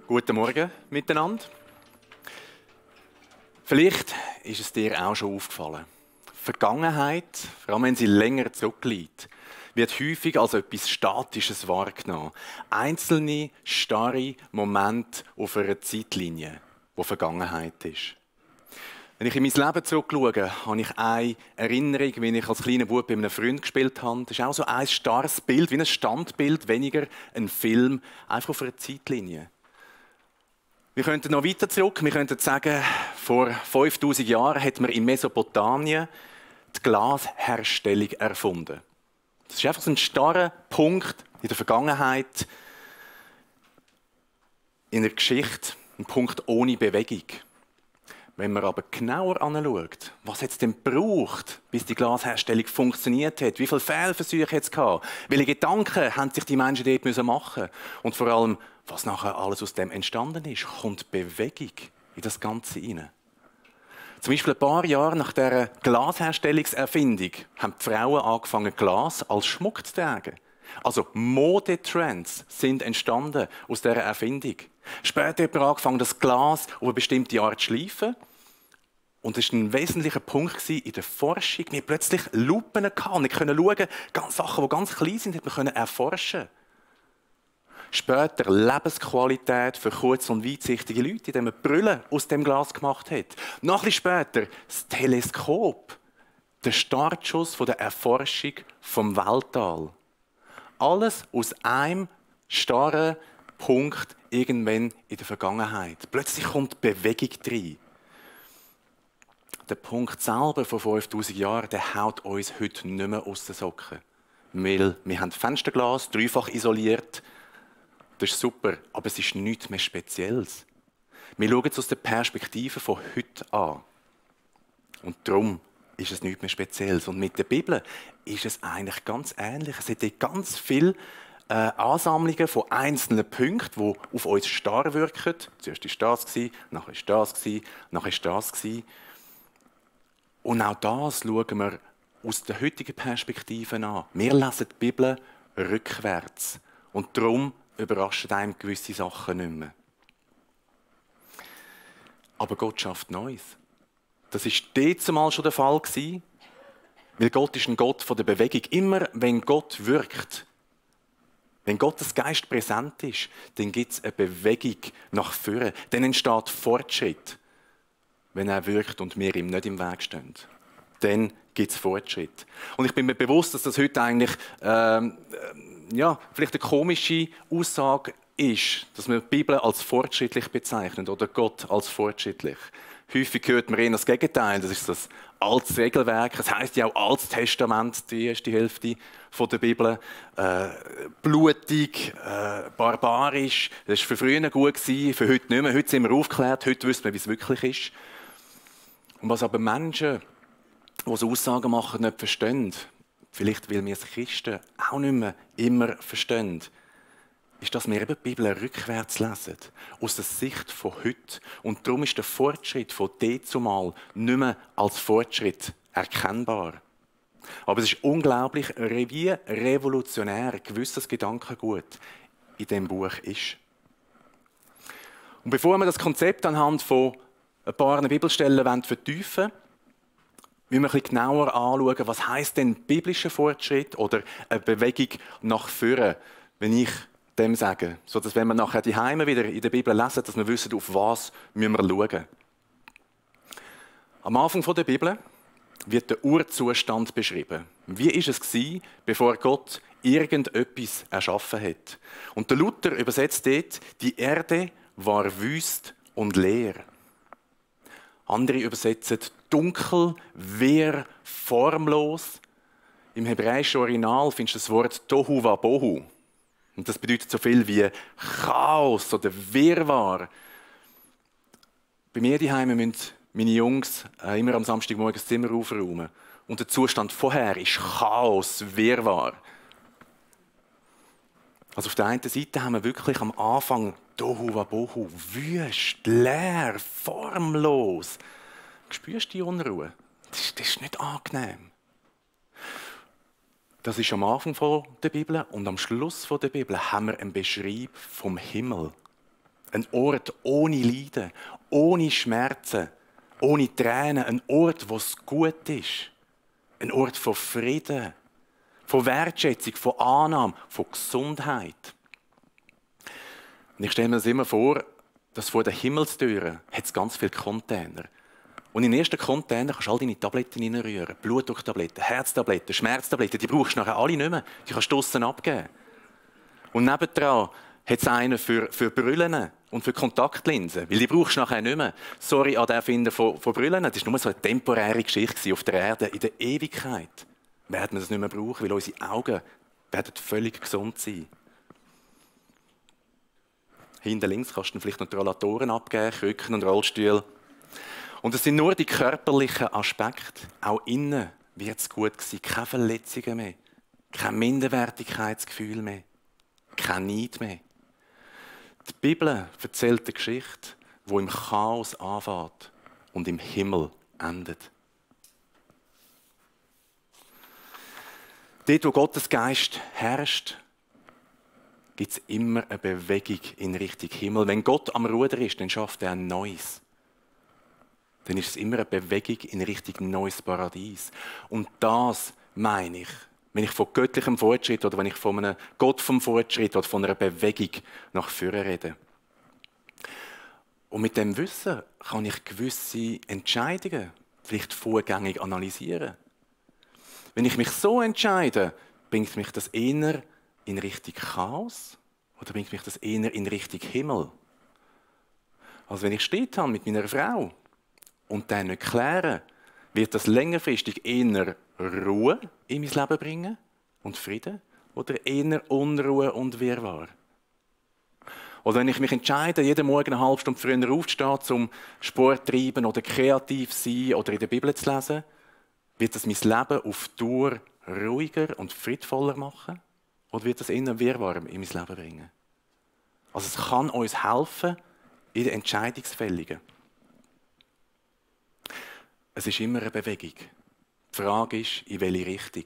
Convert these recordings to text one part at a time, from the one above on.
Guten Morgen miteinander. Vielleicht ist es dir auch schon aufgefallen. Vergangenheit, vor allem wenn sie länger zurückliegt, wird häufig als etwas Statisches wahrgenommen. Einzelne, starre Momente auf einer Zeitlinie, die Vergangenheit ist. Wenn ich in mein Leben zurückschaue, habe ich eine Erinnerung, wie ich als kleiner Bub bei einem Freund gespielt habe. Das ist auch so ein starres Bild, wie ein Standbild, weniger ein Film, einfach auf einer Zeitlinie. Wir könnten noch weiter zurück. Wir könnten sagen, vor 5000 Jahren hat man in Mesopotamien die Glasherstellung erfunden. Das ist einfach so ein starrer Punkt in der Vergangenheit, in der Geschichte, ein Punkt ohne Bewegung. Wenn man aber genauer anschaut, was es denn braucht, bis die Glasherstellung funktioniert hat, wie viele Fehlversuche hat es gehabt, welche Gedanken haben sich die Menschen dort machen müssen und vor allem, was nachher alles aus dem entstanden ist, kommt Bewegung in das Ganze hinein. Zum Beispiel ein paar Jahre nach dieser Glasherstellungserfindung haben die Frauen angefangen, Glas als Schmuck zu tragen. Also Modetrends sind entstanden aus dieser Erfindung. Später hat man angefangen, das Glas auf eine bestimmte Art zu schleifen. Und das war ein wesentlicher Punkt in der Forschung. Wir hatten plötzlich Lupen gehabt. Wir konnten schauen, Sachen, die ganz klein sind, hat man erforschen. Später Lebensqualität für kurz- und weitsichtige Leute, indem man Brillen aus dem Glas gemacht hat. Noch ein bisschen später das Teleskop, der Startschuss der Erforschung vom Weltall. Alles aus einem starren Punkt irgendwann in der Vergangenheit. Plötzlich kommt Bewegung rein. Der Punkt selber von 5000 Jahren, der haut uns heute nicht mehr aus den Socken. Weil wir haben Fensterglas, dreifach isoliert. Das ist super, aber es ist nichts mehr Spezielles. Wir schauen es aus der Perspektive von heute an. Und darum ist es nichts mehr Spezielles. Und mit der Bibel ist es eigentlich ganz ähnlich. Es hat ganz viele Ansammlungen von einzelnen Punkten, die auf uns starr wirken. Zuerst war das, nachher war das, nachher war das. Und auch das schauen wir aus der heutigen Perspektive an. Wir lesen die Bibel rückwärts. Und darum überraschen einem gewisse Sachen nicht mehr. Aber Gott schafft Neues. Das war dort zumal schon der Fall, weil Gott ist ein Gott von der Bewegung. Immer wenn Gott wirkt, wenn Gottes Geist präsent ist, dann gibt es eine Bewegung nach vorne. Dann entsteht Fortschritt, wenn er wirkt und wir ihm nicht im Weg stehen. Dann gibt es Fortschritt. Und ich bin mir bewusst, dass das heute eigentlich vielleicht eine komische Aussage ist, dass man die Bibel als fortschrittlich bezeichnet oder Gott als fortschrittlich. Häufig hört man eher das Gegenteil, das ist das altes Regelwerk, das heisst ja auch Altes Testament, die erste Hälfte der Bibel, blutig, barbarisch, das war für früher gut, für heute nicht mehr. Heute sind wir aufgeklärt, heute wissen wir, wie es wirklich ist. Und was aber Menschen, die so Aussagen machen, nicht verstehen, vielleicht weil wir als Christen auch nicht mehr immer verstehen, ist, dass wir eben die Bibel rückwärts lesen, aus der Sicht von heute. Und darum ist der Fortschritt von dazumal nicht mehr als Fortschritt erkennbar. Aber es ist unglaublich, wie revolutionär gewisses Gedankengut in diesem Buch ist. Und bevor wir das Konzept anhand von ein paar Bibelstellen vertiefen wollen, müssen wir ein bisschen genauer anschauen, was heisst denn biblischer Fortschritt oder eine Bewegung nach vorne, wenn ich dem sage. So dass wenn wir nachher die Heime wieder in der Bibel lesen, dass wir wissen, auf was müssen wir schauen. Am Anfang der Bibel wird der Urzustand beschrieben. Wie war es gewesen, bevor Gott irgendetwas erschaffen hat? Und der Luther übersetzt dort, die Erde war wüst und leer. Andere übersetzen dunkel, wehr, formlos. Im hebräischen Original findest du das Wort Tohu Wabohu. Und das bedeutet so viel wie Chaos oder Wirrwarr. Bei mir daheim müssen meine Jungs immer am Samstagmorgen das Zimmer aufräumen. Und der Zustand vorher ist Chaos, Wirrwarr. Also auf der einen Seite haben wir wirklich am Anfang Tohu Wabohu, wüst, leer, formlos. Spürst du die Unruhe? Das ist nicht angenehm. Das ist am Anfang der Bibel und am Schluss der Bibel haben wir einen Beschreib vom Himmel. Ein Ort ohne Leiden, ohne Schmerzen, ohne Tränen. Ein Ort, wo es gut ist. Ein Ort von Frieden, von Wertschätzung, von Annahme, von Gesundheit. Und ich stelle mir das immer vor, dass vor den Himmelstüren hat es ganz viele Container. Und in den ersten Container kannst du all deine Tabletten reinrühren. Blutdrucktabletten, Herztabletten, Schmerztabletten. Die brauchst du nachher alle nicht mehr. Die kannst du draussen abgeben. Und nebendran hat es einen für Brillen und für Kontaktlinsen. Weil die brauchst du nachher nicht mehr. Sorry an den Erfinder von Brillen. Das war nur so eine temporäre Geschichte auf der Erde. In der Ewigkeit werden wir das nicht mehr brauchen, weil unsere Augen werden völlig gesund sein. Hinten links kannst du vielleicht noch die Rollatoren abgeben, Krücken und Rollstühle. Und es sind nur die körperlichen Aspekte. Auch innen wird es gut sein. Keine Verletzungen mehr. Kein Minderwertigkeitsgefühl mehr. Kein Neid mehr. Die Bibel erzählt eine Geschichte, die im Chaos anfängt und im Himmel endet. Dort, wo Gottes Geist herrscht, gibt es immer eine Bewegung in Richtung Himmel. Wenn Gott am Ruder ist, dann schafft er ein Neues. Dann ist es immer eine Bewegung in Richtung neues Paradies. Und das meine ich, wenn ich von göttlichem Fortschritt oder wenn ich von einem Gott vom Fortschritt oder von einer Bewegung nach vorne rede. Und mit dem Wissen kann ich gewisse Entscheidungen vielleicht vorgängig analysieren. Wenn ich mich so entscheide, bringt mich das eher in Richtung Chaos oder bringt mich das eher in Richtung Himmel? Also wenn ich Streit habe mit meiner Frau und dann nicht klären, wird das längerfristig eher Ruhe in mein Leben bringen und Frieden oder eher Unruhe und Wirrwarr? Oder wenn ich mich entscheide, jeden Morgen eine halbe Stunde früher aufzustehen, um Sport zu treiben oder kreativ zu sein oder in der Bibel zu lesen, wird das mein Leben auf Dauer ruhiger und friedvoller machen? Oder wird das eher Wirrwarr in mein Leben bringen? Also es kann uns helfen in der Entscheidungsfälligen. Es ist immer eine Bewegung. Die Frage ist, in welche Richtung.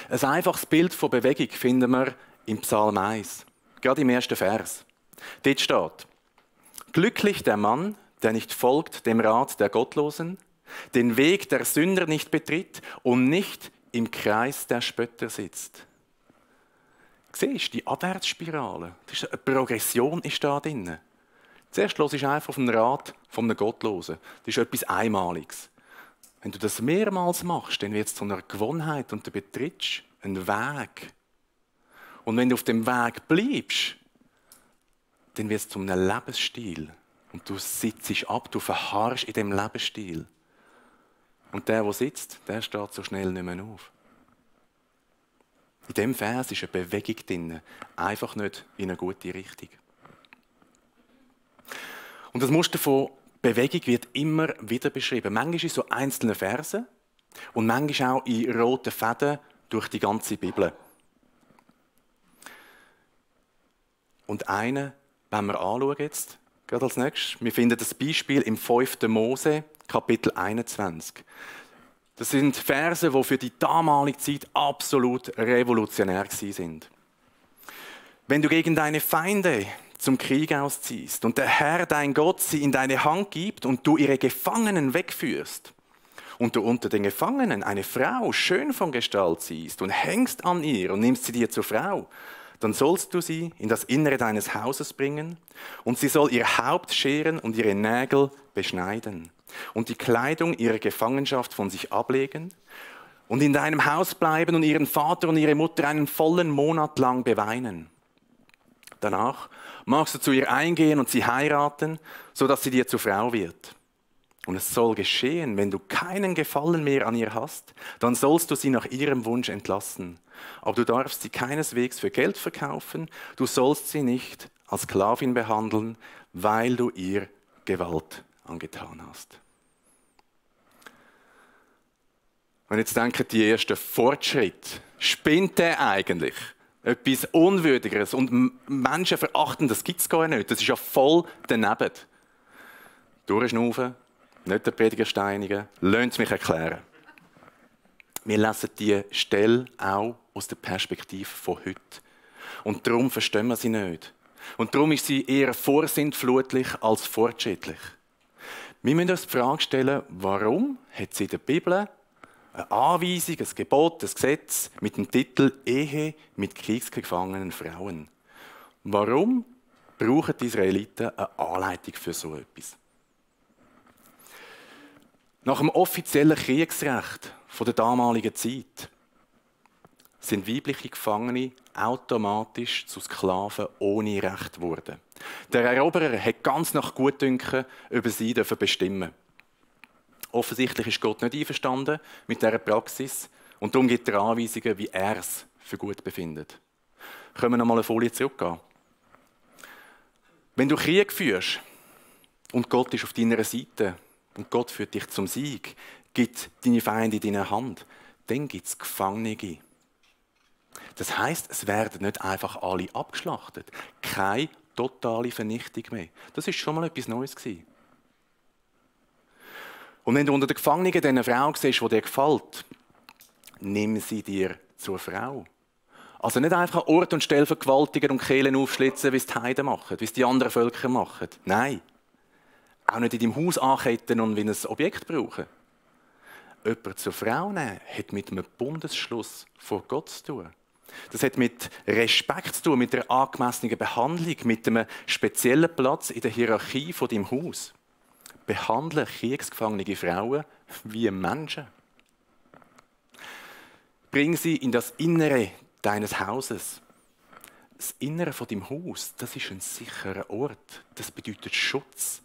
Ein einfaches Bild von Bewegung finden wir im Psalm 1, gerade im ersten Vers. Dort steht: Glücklich der Mann, der nicht folgt dem Rat der Gottlosen, den Weg der Sünder nicht betritt und nicht im Kreis der Spötter sitzt. Siehst du die Abwärtsspirale? Eine Progression ist da drin. Zuerst hörst du einfach auf den Rat von einem Gottlosen. Das ist etwas Einmaliges. Wenn du das mehrmals machst, dann wird es zu einer Gewohnheit und du betrittst einen Weg. Und wenn du auf dem Weg bleibst, dann wird es zu einem Lebensstil. Und du sitzt ab, du verharrst in dem Lebensstil. Und der sitzt, der steht so schnell nicht mehr auf. In diesem Vers ist eine Bewegung drin, einfach nicht in eine gute Richtung. Und das Muster von Bewegung wird immer wieder beschrieben. Manchmal in so einzelnen Versen und manchmal auch in roten Fäden durch die ganze Bibel. Und einen wenn wir anschauen jetzt, gerade als nächstes. Wir finden das Beispiel im 5. Mose, Kapitel 21. Das sind Verse, die für die damalige Zeit absolut revolutionär sind. Wenn du gegen deine Feinde zum Krieg ausziehst und der Herr, dein Gott, sie in deine Hand gibt und du ihre Gefangenen wegführst und du unter den Gefangenen eine Frau schön von Gestalt siehst und hängst an ihr und nimmst sie dir zur Frau, dann sollst du sie in das Innere deines Hauses bringen und sie soll ihr Haupt scheren und ihre Nägel beschneiden und die Kleidung ihrer Gefangenschaft von sich ablegen und in deinem Haus bleiben und ihren Vater und ihre Mutter einen vollen Monat lang beweinen. Danach magst du zu ihr eingehen und sie heiraten, sodass sie dir zur Frau wird. Und es soll geschehen, wenn du keinen Gefallen mehr an ihr hast, dann sollst du sie nach ihrem Wunsch entlassen. Aber du darfst sie keineswegs für Geld verkaufen, du sollst sie nicht als Sklavin behandeln, weil du ihr Gewalt angetan hast. Und jetzt denken die ersten Fortschritt. Spinnt der eigentlich? Etwas Unwürdigeres und Menschenverachtendes gibt es gar nicht. Das ist ja voll daneben. Durchschnaufen, nicht der Prediger steinigen, lasst mich erklären. Wir lesen diese Stelle auch aus der Perspektive von heute. Und darum verstehen wir sie nicht. Und darum ist sie eher vorsintflutlich als fortschrittlich. Wir müssen uns die Frage stellen, warum hat sie in der Bibel eine Anweisung, ein Gebot, ein Gesetz mit dem Titel Ehe mit kriegsgefangenen Frauen? Warum brauchen die Israeliten eine Anleitung für so etwas? Nach dem offiziellen Kriegsrecht der damaligen Zeit sind weibliche Gefangene automatisch zu Sklaven ohne Recht geworden. Der Eroberer hat ganz nach Gutdünken über sie bestimmen. Offensichtlich ist Gott nicht einverstanden mit dieser Praxis und darum gibt er Anweisungen, wie er es für gut befindet. Können wir noch mal eine Folie zurückgehen? Wenn du Krieg führst und Gott ist auf deiner Seite und Gott führt dich zum Sieg, gibt deine Feinde in deine Hand, dann gibt es Gefangene. Das heisst, es werden nicht einfach alle abgeschlachtet. Keine totale Vernichtung mehr. Das ist schon mal etwas Neues gewesen. Und wenn du unter den Gefangenen eine Frau siehst, die dir gefällt, nimm sie dir zur Frau. Also nicht einfach an Ort und Stelle vergewaltigen und Kehlen aufschlitzen, wie es die Heiden machen, wie es die anderen Völker machen. Nein. Auch nicht in deinem Haus anketten und wie ein Objekt brauchen. Jemanden zur Frau nehmen, hat mit einem Bundesschluss vor Gott zu tun. Das hat mit Respekt zu tun, mit einer angemessenen Behandlung, mit einem speziellen Platz in der Hierarchie von deinem Haus. Behandle kriegsgefangene Frauen wie Menschen. Bring sie in das Innere deines Hauses. Das Innere von deinem Haus, das ist ein sicherer Ort. Das bedeutet Schutz.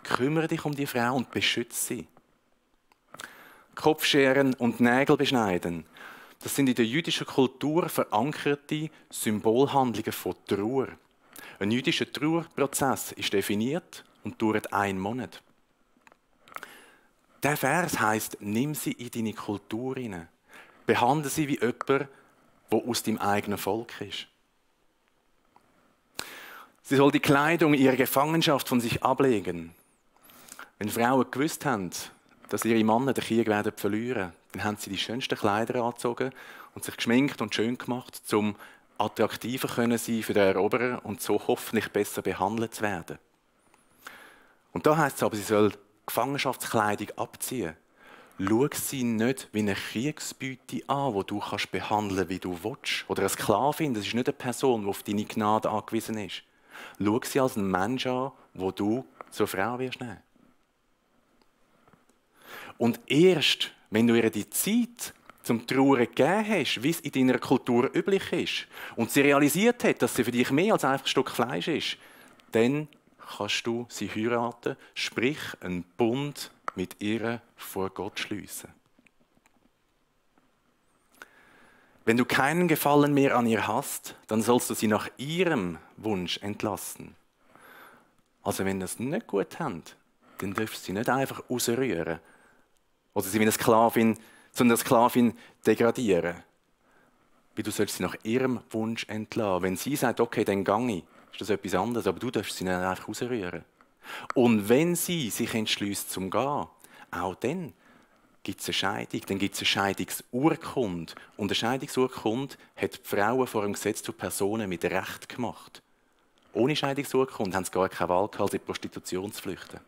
Kümmere dich um die Frau und beschütze sie. Kopfscheren und Nägel beschneiden. Das sind in der jüdischen Kultur verankerte Symbolhandlungen von Trauer. Ein jüdischer Trauerprozess ist definiert und dauert 1 Monat. Der Vers heisst, nimm sie in deine Kultur hinein. Behandle sie wie jemand, der aus deinem eigenen Volk ist. Sie soll die Kleidung ihrer Gefangenschaft von sich ablegen. Wenn Frauen gewusst haben, dass ihre Männer den Krieg werden verlieren, dann haben sie die schönsten Kleider angezogen und sich geschminkt und schön gemacht, um attraktiver können sein für den Eroberer und so hoffentlich besser behandelt zu werden. Und da heisst es aber, sie soll Gefangenschaftskleidung abziehen. Schau sie nicht wie eine Kriegsbeute an, die du kannst behandeln, wie du willst. Oder eine Sklavin, das ist nicht eine Person, die auf deine Gnade angewiesen ist. Schau sie als einen Menschen an, wo du zur Frau wirst nehmen. Und erst, wenn du ihr die Zeit zum Trauern gegeben hast, wie es in deiner Kultur üblich ist, und sie realisiert hat, dass sie für dich mehr als einfach ein Stück Fleisch ist, dann kannst du sie heiraten, sprich einen Bund mit ihr vor Gott schliessen. Wenn du keinen Gefallen mehr an ihr hast, dann sollst du sie nach ihrem Wunsch entlassen. Also wenn das nicht gut habt, dann darfst du sie nicht einfach rausrühren oder sie wie eine Sklavin, zu einer Sklavin degradieren. Weil du sollst sie nach ihrem Wunsch entlassen. Wenn sie sagt, okay, dann gehe ich, ist das etwas anderes, aber du darfst sie nicht einfach rausrühren. Und wenn sie sich entschließt zum Gehen, auch dann gibt es eine Scheidung, dann gibt es eine Scheidungsurkunde. Und eine Scheidungsurkunde hat die Frauen vor dem Gesetz zu Personen mit Recht gemacht. Ohne Scheidungsurkunde haben sie gar keine Wahl gehabt, als in die Prostitution zu flüchten.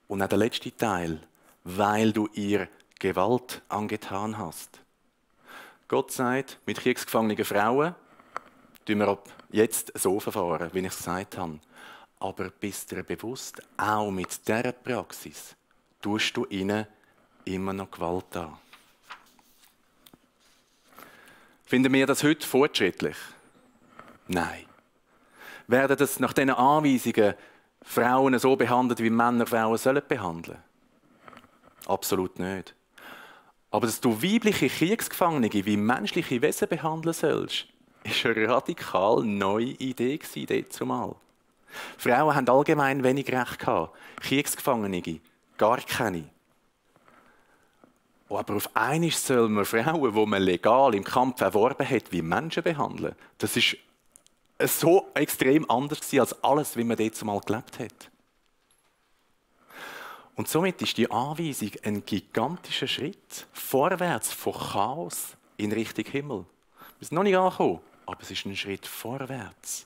Und auch der letzte Teil, weil du ihr Gewalt angetan hast. Gott sagt, mit kriegsgefangenen Frauen tun wir ab jetzt so verfahren, wie ich es gesagt habe. Aber bist dir bewusst, auch mit dieser Praxis tust du ihnen immer noch Gewalt an. Finden wir das heute fortschrittlich? Nein. Werden das nach diesen Anweisungen Frauen so behandelt, wie Männer Frauen sollen behandeln? Absolut nicht. Aber dass du weibliche Kriegsgefangene wie menschliche Wesen behandeln sollst, ist eine radikal neue Idee dazumal. Frauen haben allgemein wenig Recht gehabt, Kriegsgefangene gar keine. Aber auf einmal soll man Frauen, die man legal im Kampf erworben hat, wie Menschen behandeln. Das ist so extrem anders als alles, wie man dort mal gelebt hat. Und somit ist die Anweisung ein gigantischer Schritt vorwärts von Chaos in Richtung Himmel. Wir sind noch nicht angekommen. aber es ist ein Schritt vorwärts.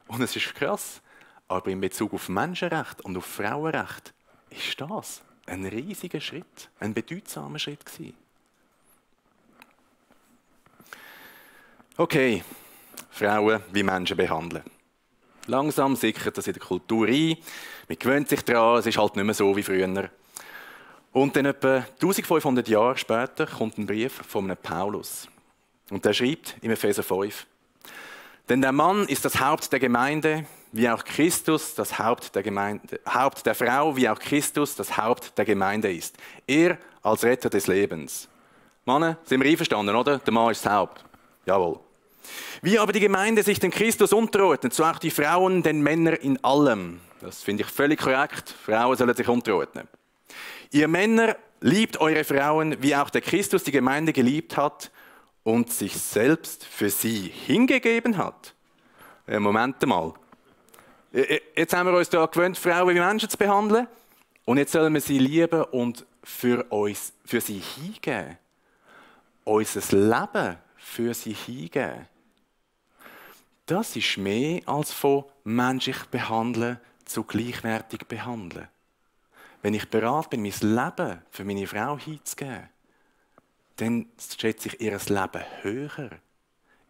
Und es ist krass, aber in Bezug auf Menschenrecht und auf Frauenrecht ist das ein riesiger Schritt, ein bedeutsamer Schritt gewesen. Okay, Frauen wie Menschen behandeln. Langsam sickert das in der Kultur ein. Man gewöhnt sich daran, es ist halt nicht mehr so wie früher. Und dann etwa 1500 Jahre später kommt ein Brief von einem Paulus. Und der schreibt im Epheser 5: Denn der Mann ist das Haupt der Gemeinde, wie auch Christus das Haupt der Frau, wie auch Christus das Haupt der Gemeinde ist. Er als Retter des Lebens. Männer, sind wir einverstanden, oder? Der Mann ist das Haupt. Jawohl. Wie aber die Gemeinde sich dem Christus unterordnet, so auch die Frauen den Männern in allem. Das finde ich völlig korrekt. Frauen sollen sich unterordnen. Ihr Männer, liebt eure Frauen, wie auch der Christus die Gemeinde geliebt hat und sich selbst für sie hingegeben hat. Moment mal. Jetzt haben wir uns da gewöhnt, Frauen wie Menschen zu behandeln. Und jetzt sollen wir sie lieben und für sie hingeben. Unser Leben für sie hingeben. Das ist mehr als von menschlich behandeln zu gleichwertig behandeln. Wenn ich bereit bin, mein Leben für meine Frau hinzugeben, dann schätze ich ihr Leben höher.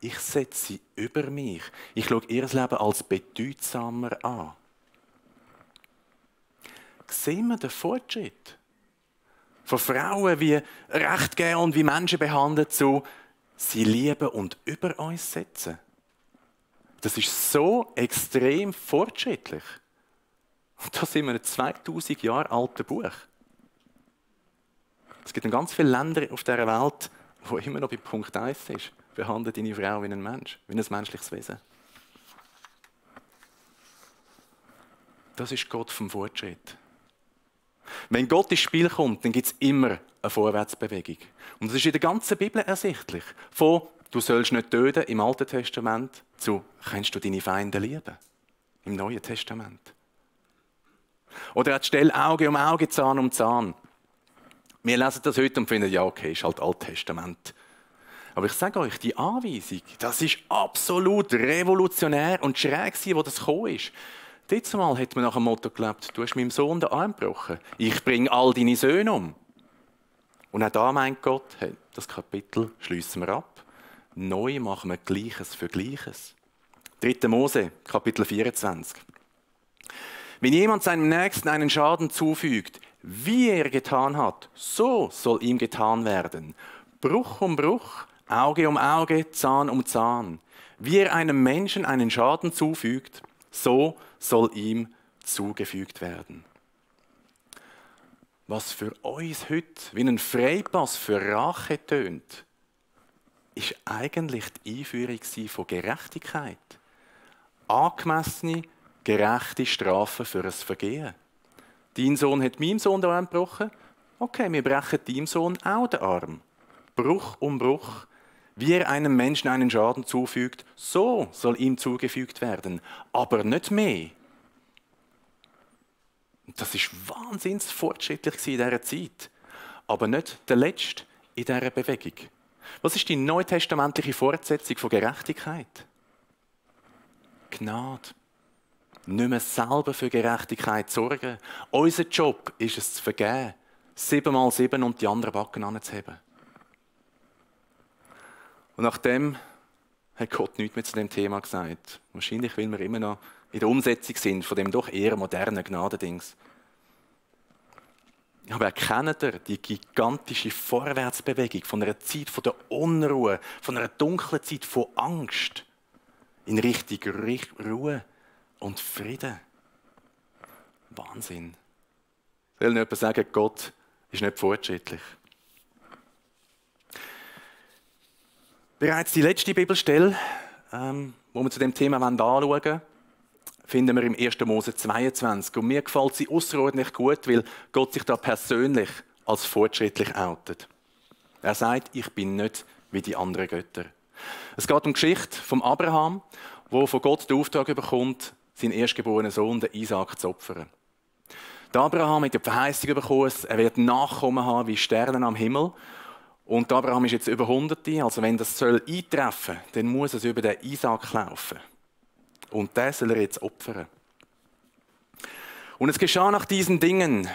Ich setze sie über mich. Ich schaue ihr Leben als bedeutsamer an. Sehen wir den Fortschritt? Von Frauen wie Recht geben und wie Menschen behandeln zu sie lieben und über uns setzen. Das ist so extrem fortschrittlich. Und da sind wir ein 2000 Jahre altes Buch. Es gibt ganz viele Länder auf dieser Welt, wo immer noch bei Punkt 1 ist. Behandle deine Frau wie ein Mensch, wie ein menschliches Wesen. Das ist Gott vom Fortschritt. Wenn Gott ins Spiel kommt, dann gibt es immer eine Vorwärtsbewegung. Und das ist in der ganzen Bibel ersichtlich. Von «Du sollst nicht töten» im Alten Testament zu «Kannst du deine Feinde lieben» im Neuen Testament. Oder auch die Stelle «Auge um Auge, Zahn um Zahn». Wir lesen das heute und finden, ja okay, ist halt Altes Testament. Aber ich sage euch, die Anweisung, das ist absolut revolutionär und schräg, wo das gekommen ist. Letztes Mal hat man nach dem Motto gelebt, du hast meinem Sohn den Arm gebrochen, ich bringe all deine Söhne um. Und auch da meint Gott, hey, das Kapitel schliessen wir ab. Neu machen wir Gleiches für Gleiches. 3. Mose, Kapitel 24. Wenn jemand seinem Nächsten einen Schaden zufügt, wie er getan hat, so soll ihm getan werden. Bruch um Bruch, Auge um Auge, Zahn um Zahn. Wie er einem Menschen einen Schaden zufügt, so soll ihm zugefügt werden. Was für uns heute wie ein Freipass für Rache tönt, ist eigentlich die Einführung von Gerechtigkeit. Angemessene, gerechte Strafe für ein Vergehen. Dein Sohn hat meinem Sohn den Arm gebrochen. Okay, wir brechen deinem Sohn auch den Arm. Bruch um Bruch. Wie er einem Menschen einen Schaden zufügt, so soll ihm zugefügt werden. Aber nicht mehr. Das war wahnsinnig fortschrittlich in dieser Zeit. Aber nicht der Letzte in dieser Bewegung. Was ist die neutestamentliche Fortsetzung von Gerechtigkeit? Gnade. Nicht mehr selber für Gerechtigkeit sorgen. Unser Job ist es zu vergeben. 7x7 und die anderen Backen anzuheben. Und nachdem hat Gott nichts mehr zu dem Thema gesagt. Wahrscheinlich, weil wir immer noch in der Umsetzung sind von dem doch eher modernen Gnadendings. Aber erkennt ihr die gigantische Vorwärtsbewegung von einer Zeit von der Unruhe, von einer dunklen Zeit von Angst in Richtung Ruhe und Frieden? Wahnsinn. Soll jemand sagen, Gott ist nicht fortschrittlich? Bereits die letzte Bibelstelle, wo wir zu dem Thema anschauen wollen, finden wir im 1. Mose 22. Und mir gefällt sie außerordentlich gut, weil Gott sich da persönlich als fortschrittlich outet. Er sagt, ich bin nicht wie die anderen Götter. Es geht um die Geschichte von Abraham, der von Gott den Auftrag bekommt, seinen erstgeborenen Sohn, den Isaak, zu opfern. Der Abraham hat die Verheißung bekommen, er wird Nachkommen haben wie Sterne am Himmel. Und Abraham ist jetzt über 100, also wenn das soll eintreffen, dann muss es über den Isaak laufen. Und den soll er jetzt opfern. Und es geschah nach diesen Dingen,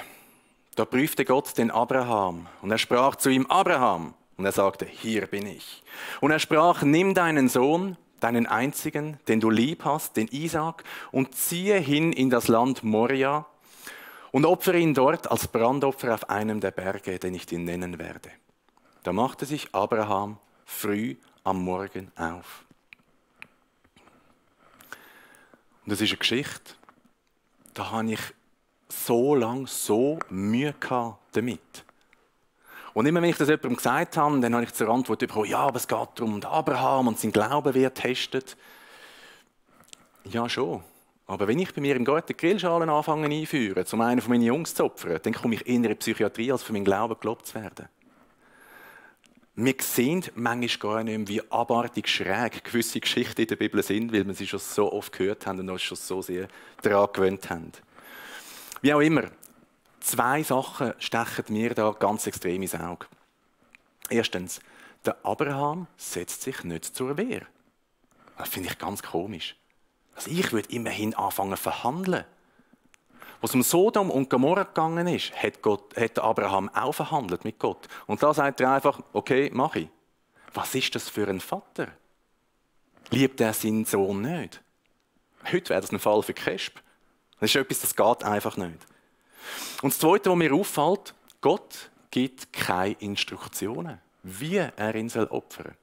da prüfte Gott den Abraham. Und er sprach zu ihm, Abraham. Und er sagte, hier bin ich. Und er sprach, nimm deinen Sohn, deinen einzigen, den du lieb hast, den Isaak, und ziehe hin in das Land Moria und opfere ihn dort als Brandopfer auf einem der Berge, den ich dir nennen werde. Da machte sich Abraham früh am Morgen auf. Und das ist eine Geschichte, da habe ich so lange so Mühe damit. Und immer wenn ich das jemandem gesagt habe, dann habe ich zur Antwort bekommen, ja, aber es geht darum, Abraham und sein Glauben wird getestet. Ja, schon. Aber wenn ich bei mir im Garten Grillschalen anfange einführen, um einen von meinen Jungs zu opfern, dann komme ich eher in die Psychiatrie, als für meinen Glauben gelobt zu werden. Wir sehen manchmal gar nicht mehr, wie abartig schräg gewisse Geschichten in der Bibel sind, weil wir sie schon so oft gehört haben und uns schon so sehr daran gewöhnt haben. Wie auch immer, 2 Sachen stechen mir da ganz extrem ins Auge. Erstens, der Abraham setzt sich nicht zur Wehr. Das finde ich ganz komisch. Also ich würde immerhin anfangen zu verhandeln. Als es um Sodom und Gomorra gegangen ist, hat Abraham auch verhandelt mit Gott. Und da sagt er einfach, okay, mach ich. Was ist das für ein Vater? Liebt er seinen Sohn nicht? Heute wäre das ein Fall für Kesp. Das ist etwas, das geht einfach nicht. Und das Zweite, was mir auffällt, Gott gibt keine Instruktionen, wie er ihn opfern soll.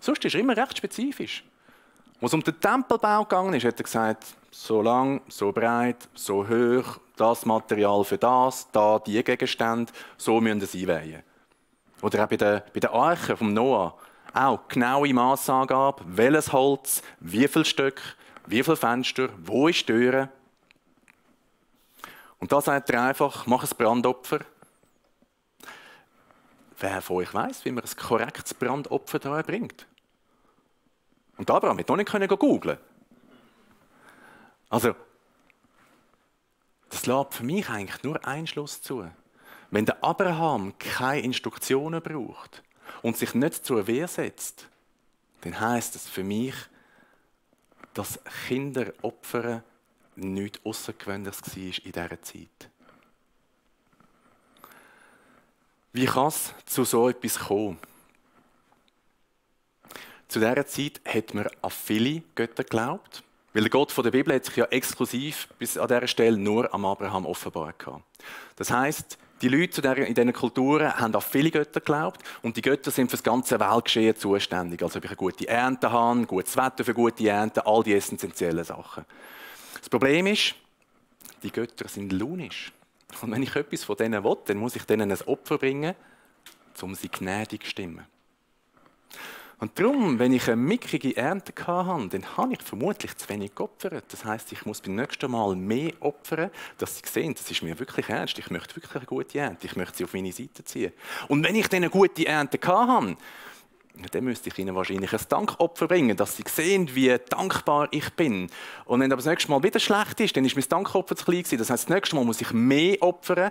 Sonst ist er immer recht spezifisch. Als es um den Tempelbau gegangen ist, hat er gesagt, so lang, so breit, so hoch, das Material für das, da die Gegenstände, so müssen sie einweihen. Oder auch bei der Arche vom Noah, auch genaue Massangabe, welches Holz, wie viele Stück, wie viele Fenster, wo ist die Tür. Und da sagt er einfach, mach ein Brandopfer. Wer von euch weiss, wie man ein korrektes Brandopfer da bringt? Und Abraham hat noch nicht googeln. Also, das lässt für mich eigentlich nur einen Schluss zu. Wenn der Abraham keine Instruktionen braucht und sich nicht zur Wehr setzt, dann heisst es für mich, dass Kinderopfern nichts Aussergewöhnliches war in dieser Zeit. Wie kann es zu so etwas kommen? Zu dieser Zeit hat man an viele Götter geglaubt, weil der Gott der Bibel hat sich ja exklusiv bis an dieser Stelle nur am Abraham offenbart gehabt. Das heisst, die Leute in diesen Kulturen haben an viele Götter geglaubt und die Götter sind für das ganze Weltgeschehen zuständig. Also ob ich eine gute Ernte habe, gutes Wetter für gute Ernte, all die essentiellen Sachen. Das Problem ist, die Götter sind launisch. Und wenn ich etwas von denen will, dann muss ich denen ein Opfer bringen, um sie gnädig zu stimmen. Und darum, wenn ich eine mickrige Ernte hatte, dann habe ich vermutlich zu wenig geopfert. Das heisst, ich muss beim nächsten Mal mehr opfern, dass sie sehen, das ist mir wirklich ernst. Ich möchte wirklich eine gute Ernte. Ich möchte sie auf meine Seite ziehen. Und wenn ich dann eine gute Ernte hatte, dann müsste ich ihnen wahrscheinlich ein Dankopfer bringen, dass sie sehen, wie dankbar ich bin. Und wenn aber das nächste Mal wieder schlecht ist, dann ist mein Dankopfer zu klein gewesen. Das heisst, das nächste Mal muss ich mehr opfern.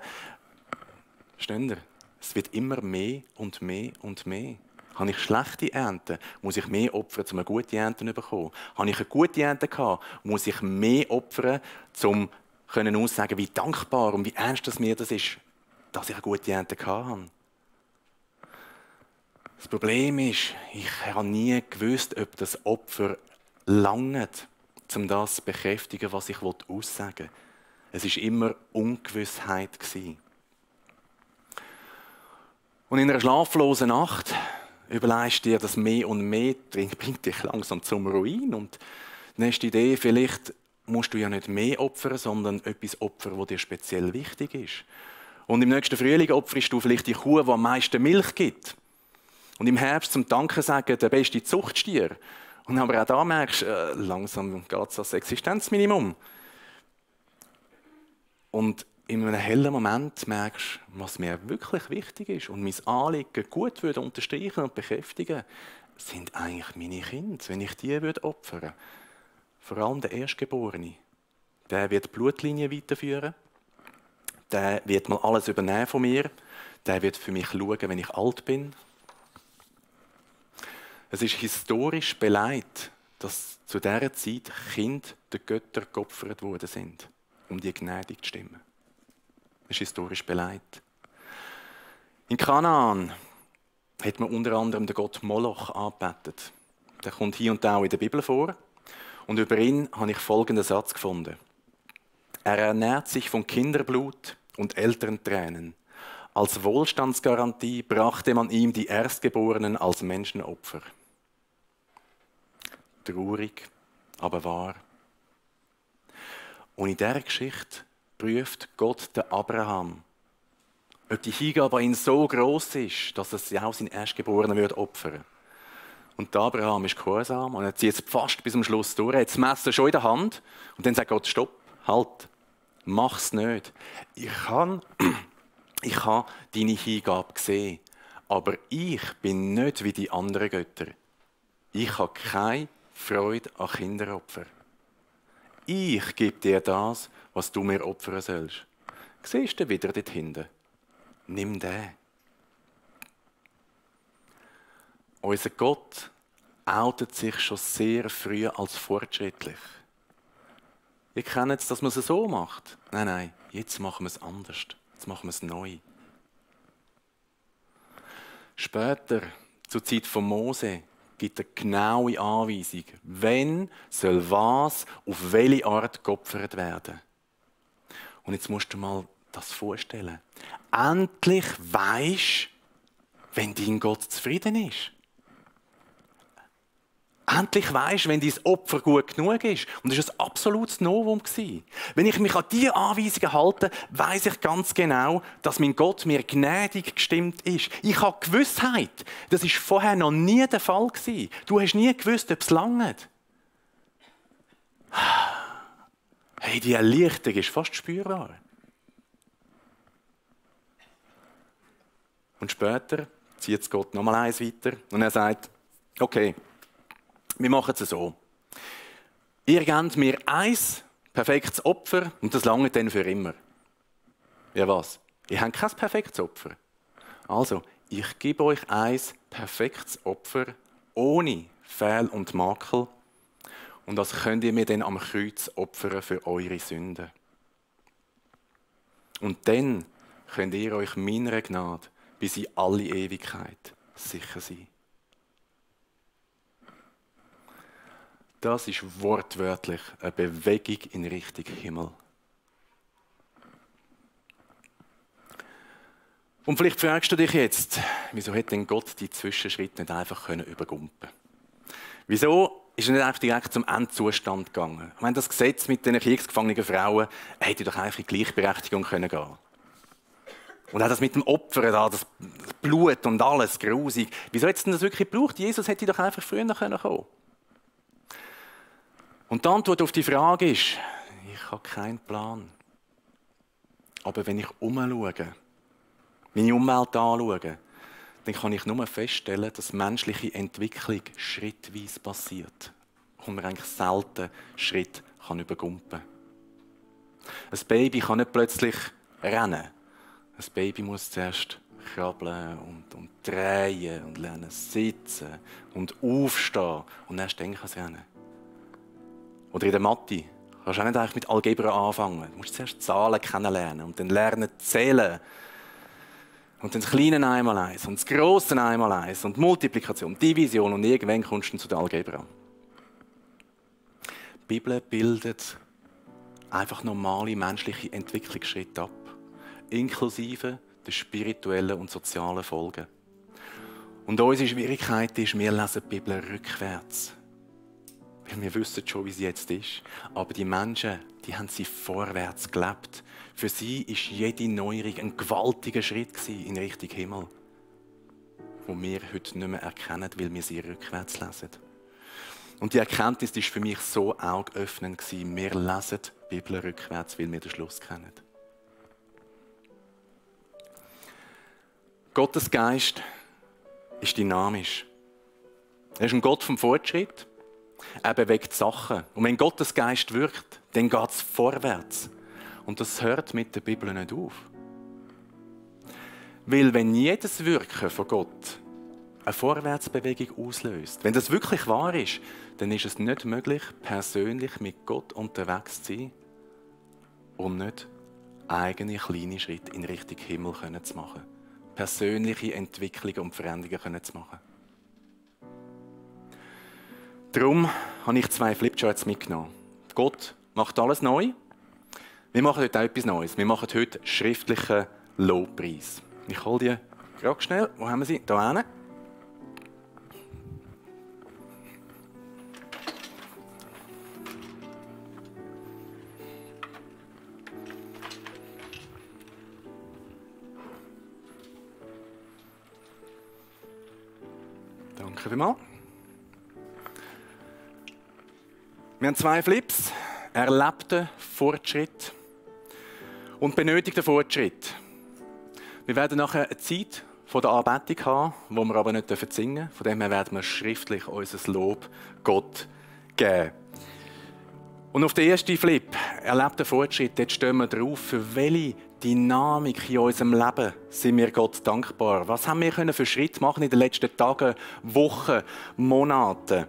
Versteht ihr? Es wird immer mehr und mehr und mehr. Habe ich schlechte Ernten, muss ich mehr opfern, um eine gute Ernte zu bekommen. Habe ich eine gute Ernte gehabt, muss ich mehr opfern, um aussagen, wie dankbar und wie ernst es mir das ist, dass ich eine gute Ernte gehabt habe. Das Problem ist, ich habe nie gewusst, ob das Opfer langt, um das zu bekräftigen, was ich aussagen will. Es war immer Ungewissheit. Und in einer schlaflosen Nacht überlegst du dir, dass mehr und mehr bringt dich langsam zum Ruin. Und die nächste Idee, vielleicht musst du ja nicht mehr opfern, sondern etwas opfern, das dir speziell wichtig ist. Und im nächsten Frühling opferst du vielleicht die Kuh, die am meisten Milch gibt. Und im Herbst zum Danken sagen, der beste Zuchtstier. Und aber auch da merkst du, langsam geht es ans Existenzminimum. Und in einem hellen Moment merkst du, was mir wirklich wichtig ist und mein Anliegen gut würde unterstreichen und bekräftigen, sind eigentlich meine Kinder, wenn ich die opfern würde. Vor allem der Erstgeborene. Der wird die Blutlinie weiterführen. Der wird mal alles übernehmen von mir. der wird für mich schauen, wenn ich alt bin. Es ist historisch beleidigt, dass zu dieser Zeit Kinder den Göttern geopfert worden sind, um die gnädig zu stimmen. Das ist historisch beleidigt. In Kanaan hat man unter anderem den Gott Moloch angebetet. Der kommt hier und da auch in der Bibel vor. Und über ihn habe ich folgenden Satz gefunden. Er ernährt sich von Kinderblut und Elterntränen. Als Wohlstandsgarantie brachte man ihm die Erstgeborenen als Menschenopfer. Traurig, aber wahr. Und in dieser Geschichte prüft Gott den Abraham, ob die Hingabe an ihn so gross ist, dass er auch seinen Erstgeborenen opfern würde. Und der Abraham ist gehorsam und er zieht es fast bis zum Schluss durch. Er hat das Messer schon in der Hand und dann sagt Gott, stopp, halt, mach's nicht. Ich habe deine Hingabe gesehen, aber ich bin nicht wie die anderen Götter. Ich habe keine Freude an Kinderopfer. Ich gebe dir das, was du mir opfern sollst. Siehst du wieder dort hinten? Nimm den. Unser Gott outet sich schon sehr früh als fortschrittlich. Ihr kennt es, dass man es so macht. Nein, jetzt machen wir es anders. Jetzt machen wir es neu. Später, zur Zeit von Mose, gibt eine genaue Anweisung, wenn soll was auf welche Art geopfert werden. Und jetzt musst du mal das vorstellen. Endlich weisst, wenn dein Gott zufrieden ist. Endlich weisst, wenn dein Opfer gut genug ist. Und das war ein absolutes Novum. Wenn ich mich an diese Anweisungen halte, weiss ich ganz genau, dass mein Gott mir gnädig gestimmt ist. Ich habe Gewissheit. Das war vorher noch nie der Fall. Du hast nie gewusst, ob es langt. Hey, die Erleichterung ist fast spürbar. Und später zieht es Gott nochmal eins weiter und er sagt, okay, wir machen es so. Ihr gebt mir ein perfektes Opfer und das langt dann für immer. Ja was? Ihr habt kein perfektes Opfer. Also, ich gebe euch ein perfektes Opfer ohne Fehl und Makel und das könnt ihr mir dann am Kreuz opfern für eure Sünden. Und dann könnt ihr euch meiner Gnade bis in alle Ewigkeit sicher sein. Das ist wortwörtlich eine Bewegung in Richtung Himmel. Und vielleicht fragst du dich jetzt, wieso hätte denn Gott die Zwischenschritte nicht einfach übergumpen können? Wieso ist er nicht einfach direkt zum Endzustand gegangen? Ich meine, das Gesetz mit den kriegsgefangenen Frauen hätte doch einfach in die Gleichberechtigung gehen können. Und auch das mit dem Opfern, das Blut und alles, grusig. Wieso hat es denn das wirklich gebraucht? Jesus hätte doch einfach früher kommen können. Und die Antwort auf die Frage ist, ich habe keinen Plan. Aber wenn ich umschaue, meine Umwelt anschaue, dann kann ich nur feststellen, dass menschliche Entwicklung schrittweise passiert. Und man eigentlich selten Schritt kann übergumpen. Ein Baby kann nicht plötzlich rennen. Ein Baby muss zuerst krabbeln und drehen und lernen sitzen und aufstehen und erst dann kann es rennen. Oder in der Mathe kannst du auch nicht eigentlich mit Algebra anfangen. Du musst zuerst Zahlen kennenlernen und dann lernen zählen. Und dann das Kleine einmal eins und das Grosse einmal eins und Multiplikation, Division und irgendwann kommst du zu der Algebra. Die Bibel bildet einfach normale menschliche Entwicklungsschritte ab, inklusive der spirituellen und sozialen Folgen. Und unsere Schwierigkeit ist, wir lesen die Bibel rückwärts. Weil wir wissen schon, wie sie jetzt ist. Aber die Menschen, die haben sie vorwärts gelebt. Für sie war jede Neuerung ein gewaltiger Schritt in Richtung Himmel, wo wir heute nicht mehr erkennen, weil wir sie rückwärts lesen. Und die Erkenntnis war für mich so augöffnend. Wir lesen die Bibel rückwärts, weil wir den Schluss kennen. Gottes Geist ist dynamisch. Er ist ein Gott vom Fortschritt. Er bewegt Sachen. Und wenn Gottes Geist wirkt, dann geht es vorwärts. Und das hört mit der Bibel nicht auf. Weil wenn jedes Wirken von Gott eine Vorwärtsbewegung auslöst, wenn das wirklich wahr ist, dann ist es nicht möglich, persönlich mit Gott unterwegs zu sein und nicht eigene kleine Schritte in Richtung Himmel zu machen. Persönliche Entwicklungen und Veränderungen zu machen. Darum habe ich 2 Flipcharts mitgenommen. Gott macht alles neu. Wir machen heute auch etwas Neues. Wir machen heute schriftlichen Lobpreis. Ich hole die gerade schnell. Wo haben wir sie? Hier hinten. Danke vielmals. Wir haben 2 Flips. Erlebten Fortschritt und benötigten Fortschritt. Wir werden nachher eine Zeit von der Anbetung haben, wo wir aber nicht singen dürfen. Von dem her werden wir schriftlich unser Lob Gott geben. Und auf den ersten Flip, erlebten Fortschritt, dort stehen wir drauf, für welche Dynamik in unserem Leben sind wir Gott dankbar. Was haben wir für Schritte machen in den letzten Tagen, Wochen, Monaten?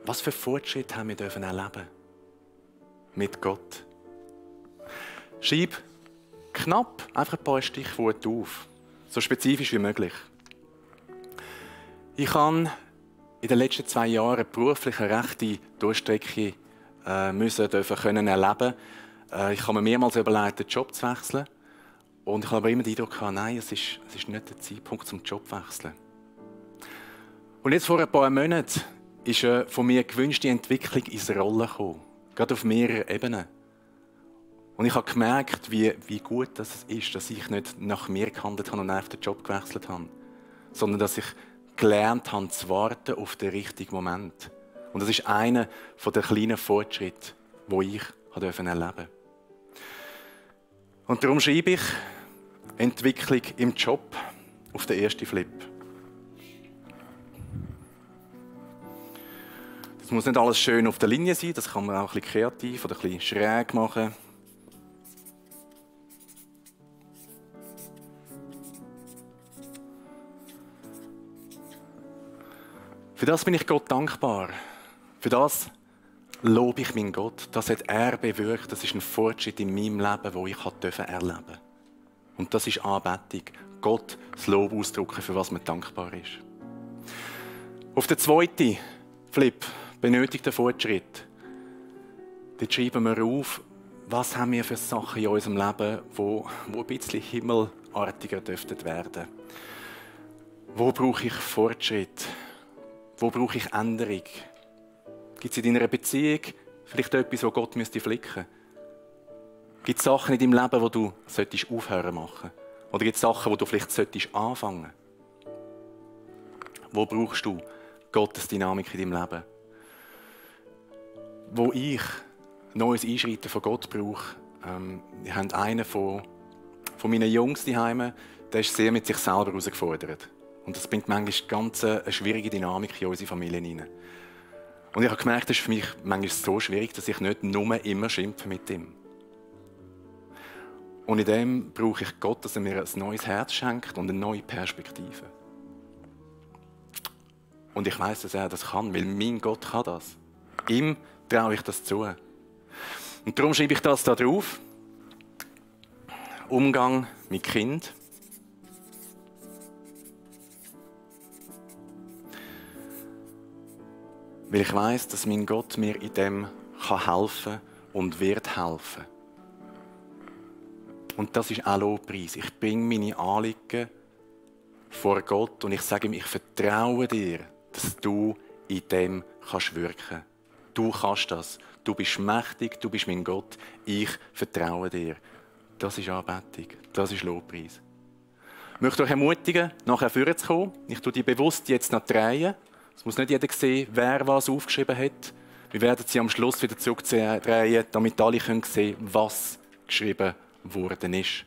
Was für Fortschritt haben wir dürfen erleben mit Gott? Schreib knapp einfach ein paar Stichworte auf, so spezifisch wie möglich. Ich habe in den letzten 2 Jahren beruflich eine rechte Durchstrecke können erleben. Ich habe mir mehrmals überlegt, den Job zu wechseln. Und ich habe aber immer den Eindruck gehabt, nein, es ist nicht der Zeitpunkt zum Job zu wechseln. Und jetzt vor ein paar Monaten ist eine von mir gewünschte Entwicklung ins Rollen gekommen. Gerade auf mehreren Ebenen. Und ich habe gemerkt, wie gut das ist, dass ich nicht nach mir gehandelt habe und einfach den Job gewechselt habe. Sondern dass ich gelernt habe, zu warten auf den richtigen Moment. Und das ist einer der kleinen Fortschritte, die ich erleben durfte. Und darum schreibe ich Entwicklung im Job auf den ersten Flip. Es muss nicht alles schön auf der Linie sein, das kann man auch ein bisschen kreativ oder ein bisschen schräg machen. Für das bin ich Gott dankbar. Für das lobe ich meinen Gott. Das hat er bewirkt. Das ist ein Fortschritt in meinem Leben, den ich erleben durfte. Und das ist Anbetung. Gott das Lob ausdrücken, für was man dankbar ist. Auf den zweiten Flip, benötigten Fortschritt. Dort schreiben wir auf, was haben wir für Sachen in unserem Leben, die ein bisschen himmelartiger dürften werden. Wo brauche ich Fortschritt? Wo brauche ich Änderung? Gibt es in deiner Beziehung vielleicht etwas, wo Gott flicken müsste? Gibt es Sachen in deinem Leben, die du aufhören machen? Oder gibt es Sachen, die du vielleicht anfangen solltest? Wo brauchst du Gottes Dynamik in deinem Leben? Wo ich neues Einschreiten von Gott brauche, wir haben einen von meinen Jungs daheim, der ist sehr mit sich selber herausgefordert. Und das bringt manchmal ganz eine schwierige Dynamik in unsere Familien hinein. Und ich habe gemerkt, das ist für mich manchmal so schwierig, dass ich nicht nur immer schimpfe mit ihm. Und in dem brauche ich Gott, dass er mir ein neues Herz schenkt und eine neue Perspektive. Und ich weiß, dass er das kann, weil mein Gott kann das. Ihm traue ich das zu. Und darum schreibe ich das da drauf. Umgang mit Kind. Weil ich weiß, dass mein Gott mir in dem helfen kann und wird helfen. Und das ist auch Lobpreis. Ich bringe meine Anliegen vor Gott und ich sage ihm, ich vertraue dir, dass du in dem wirken kannst. Du kannst das. Du bist mächtig, du bist mein Gott. Ich vertraue dir. Das ist Anbetung. Das ist Lobpreis. Ich möchte euch ermutigen, nachher vorzukommen. Ich tue die bewusst jetzt noch drehen. Es muss nicht jeder sehen, wer was aufgeschrieben hat. Wir werden sie am Schluss wieder zurückdrehen, damit alle sehen können, was geschrieben worden ist.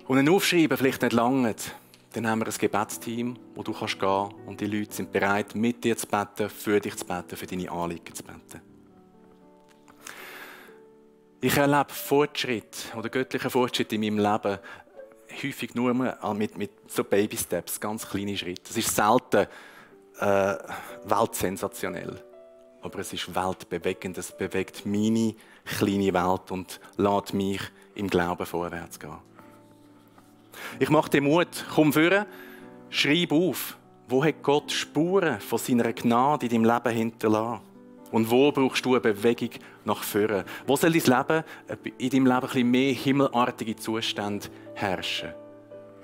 Und ein Aufschreiben vielleicht nicht lange. Dann haben wir ein Gebetsteam, wo du gehen kannst und die Leute sind bereit, mit dir zu beten, für dich zu beten, für deine Anliegen zu beten. Ich erlebe Fortschritt oder göttlichen Fortschritt in meinem Leben häufig oder göttlichen Fortschritt in meinem Leben häufig nur mit so Baby-Steps, ganz kleine Schritte. Es ist selten weltsensationell, aber es ist weltbewegend. Es bewegt meine kleine Welt und lässt mich im Glauben vorwärts gehen. Ich mache dir Mut, komm führen, schreib auf, wo hat Gott Spuren von seiner Gnade in deinem Leben hinterlassen? Und wo brauchst du eine Bewegung nach vorne? Wo soll dein Leben, in deinem Leben ein bisschen mehr himmelartige Zustände herrschen?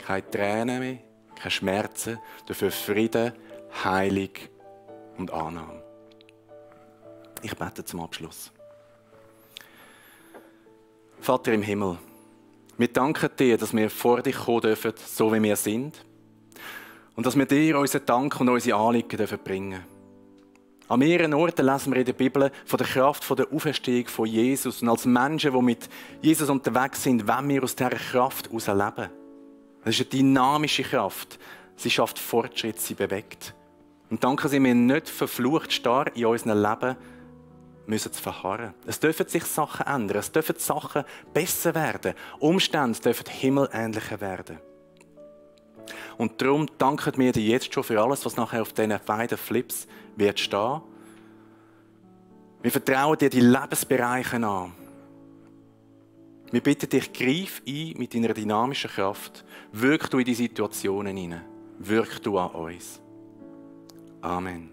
Keine Tränen mehr, keine Schmerzen, dafür Frieden, Heilung und Annahme. Ich bete zum Abschluss. Vater im Himmel, wir danken dir, dass wir vor dich kommen dürfen, so wie wir sind. Und dass wir dir unseren Dank und unsere Anliegen bringen dürfen. An mehreren Orten lesen wir in der Bibel von der Kraft der Auferstehung von Jesus. Und als Menschen, die mit Jesus unterwegs sind, wollen wir aus dieser Kraft heraus leben. Das ist eine dynamische Kraft. Sie schafft Fortschritt, sie bewegt. Und danke, dass wir nicht verflucht starr in unserem Leben müssen zu verharren. Es dürfen sich Sachen ändern, es dürfen Sachen besser werden. Umstände dürfen himmelähnlicher werden. Und darum danken wir dir jetzt schon für alles, was nachher auf diesen beiden Flips wird stehen. Wir vertrauen dir die Lebensbereiche an. Wir bitten dich, greif ein mit deiner dynamischen Kraft. Wirk du in die Situationen hinein. Wirk du an uns. Amen.